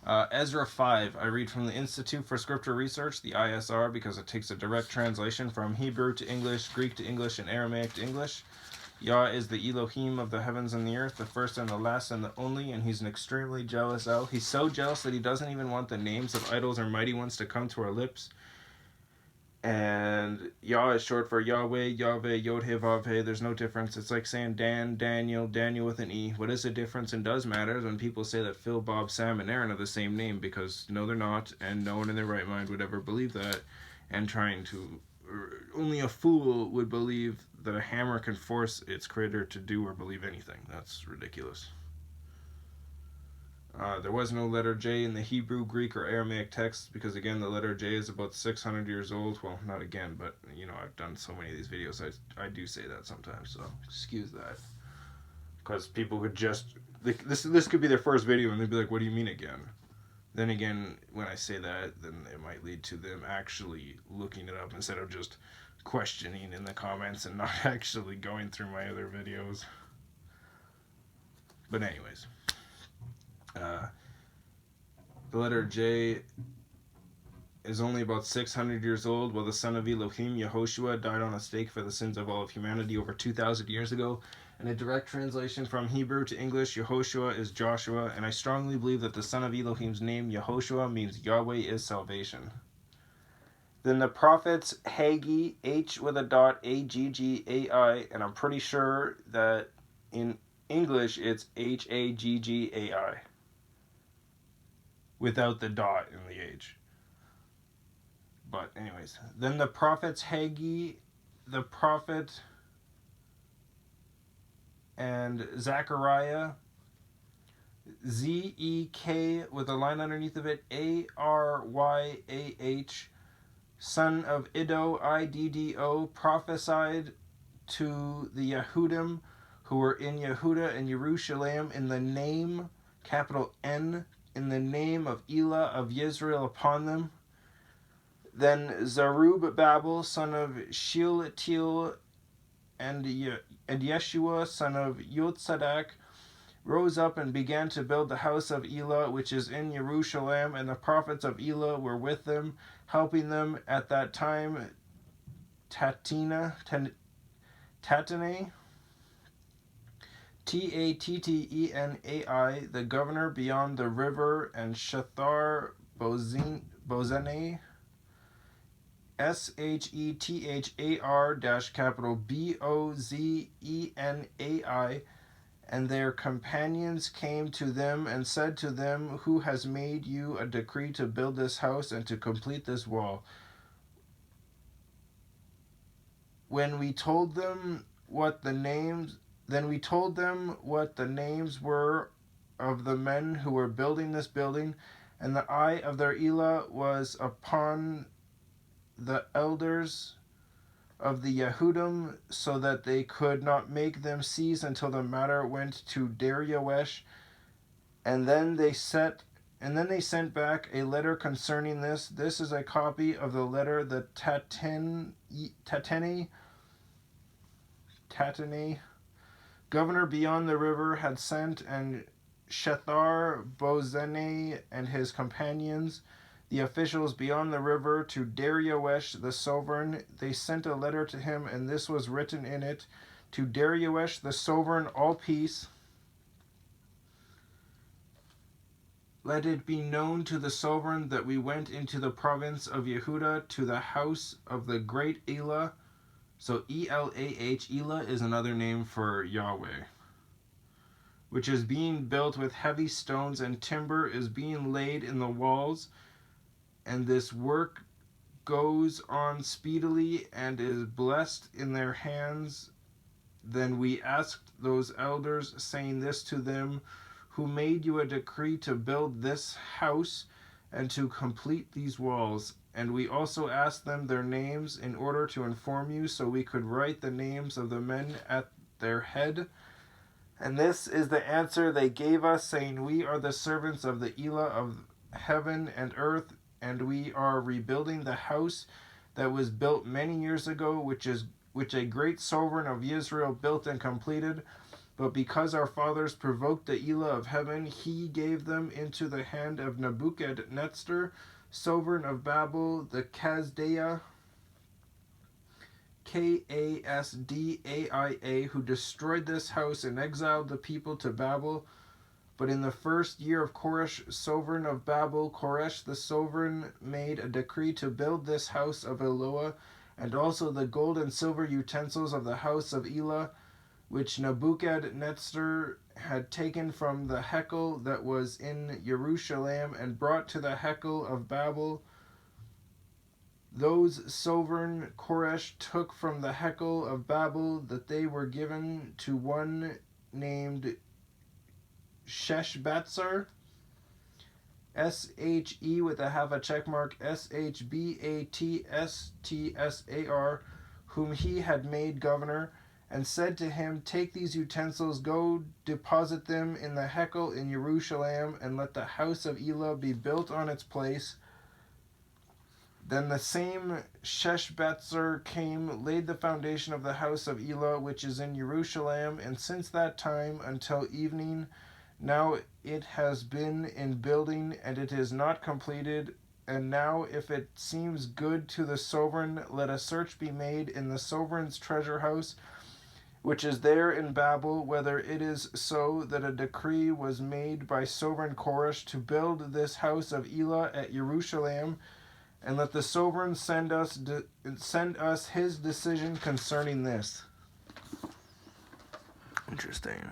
Ezra 5, I read from the Institute for Scripture Research, the ISR, because it takes a direct translation from Hebrew to English, Greek to English, and Aramaic to English. Yah is the Elohim of the heavens and the earth, the first and the last and the only, and he's an extremely jealous El. He's so jealous that he doesn't even want the names of idols or mighty ones to come to our lips. And Yah is short for YahWeh, YahWeh, Yod-Heh-Vav-Heh. There's no difference. It's like saying Dan, Daniel, Daniel with an E. What is the difference and does matter is when people say that Phil, Bob, Sam, and Aaron are the same name, because no, they're not, and no one in their right mind would ever believe that. And only a fool would believe that a hammer can force its creator to do or believe anything. That's ridiculous. There was no letter J in the Hebrew, Greek, or Aramaic texts because, again, the letter J is about 600 years old. Well, not again, but, I've done so many of these videos, I do say that sometimes, so excuse that. Because people could just... This could be their first video, and they'd be like, what do you mean again? Then again, when I say that, then it might lead to them actually looking it up instead of just questioning in the comments and not actually going through my other videos. But anyways... the letter J is only about 600 years old, while the son of Elohim, Yehoshua, died on a stake for the sins of all of humanity over 2,000 years ago. In a direct translation from Hebrew to English, Yehoshua is Joshua, and I strongly believe that the son of Elohim's name, Yehoshua, means Yahweh is salvation. Then the prophets Haggai, H with a dot, A-G-G-A-I, and I'm pretty sure that in English it's H-A-G-G-A-I. Without the dot in the H. But anyways, then the prophets Haggai, the prophet, and Zechariah, Z-E-K with a line underneath of it, A-R-Y-A-H, son of Iddo, I-D-D-O, prophesied to the Yehudim who were in Yehuda and Jerusalem in the name, capital N, in the name of Elah of Yisrael upon them. Then Zerubbabel, son of Shealtiel, and Yeshua, son of Yotzadak, rose up and began to build the house of Elah, which is in Jerusalem, and the prophets of Elah were with them, helping them at that time. Tattenai, Tattenai, the governor beyond the river, and Shethar Bozenai, Shethardash capital Bozenai, and their companions came to them and said to them, who has made you a decree to build this house and to complete this wall? Then we told them what the names were of the men who were building this building, and the eye of their Elah was upon the elders of the Yehudim, so that they could not make them cease until the matter went to Darius. And then they sent back a letter concerning this. This is a copy of the letter that Tattenai, governor beyond the river, had sent, and Shethar Bozenai and his companions, the officials beyond the river, to Darius the sovereign. They sent a letter to him, and this was written in it: to Darius the sovereign, all peace. Let it be known to the sovereign that we went into the province of Yehuda to the house of the great Elah. So E-L-A-H, Elah is another name for Yahweh, which is being built with heavy stones, and timber is being laid in the walls, and this work goes on speedily and is blessed in their hands. Then we asked those elders, saying this to them, who made you a decree to build this house and to complete these walls? And we also asked them their names in order to inform you, so we could write the names of the men at their head. And this is the answer they gave us, saying, we are the servants of the Elah of heaven and earth, and we are rebuilding the house that was built many years ago, which a great sovereign of Israel built and completed. But because our fathers provoked the Elah of heaven, he gave them into the hand of Nebuchadnezzar, sovereign of Babel, the Chaldea, Kasdaia, who destroyed this house and exiled the people to Babel. But in the first year of Koresh, sovereign of Babel, Koresh the sovereign made a decree to build this house of Eloah, and also the gold and silver utensils of the house of Elah, which Nebuchadnezzar had taken from the Hekel that was in Jerusalem, and brought to the Hekel of Babel. Those sovereign Koresh took from the Hekel of Babel, that they were given to one named Sheshbatzar, SHE with a half a check mark, SHBATSTSAR, whom he had made governor, and said to him, take these utensils, go deposit them in the Hekel in Jerusalem, and let the house of Elah be built on its place. Then the same Sheshbatzar came, laid the foundation of the house of Elah, which is in Jerusalem, and since that time until evening, now it has been in building, and it is not completed. And now, if it seems good to the sovereign, let a search be made in the sovereign's treasure house, which is there in Babel, whether it is so that a decree was made by sovereign Koresh to build this house of Elah at Jerusalem, and let the sovereign send us his decision concerning this. Interesting.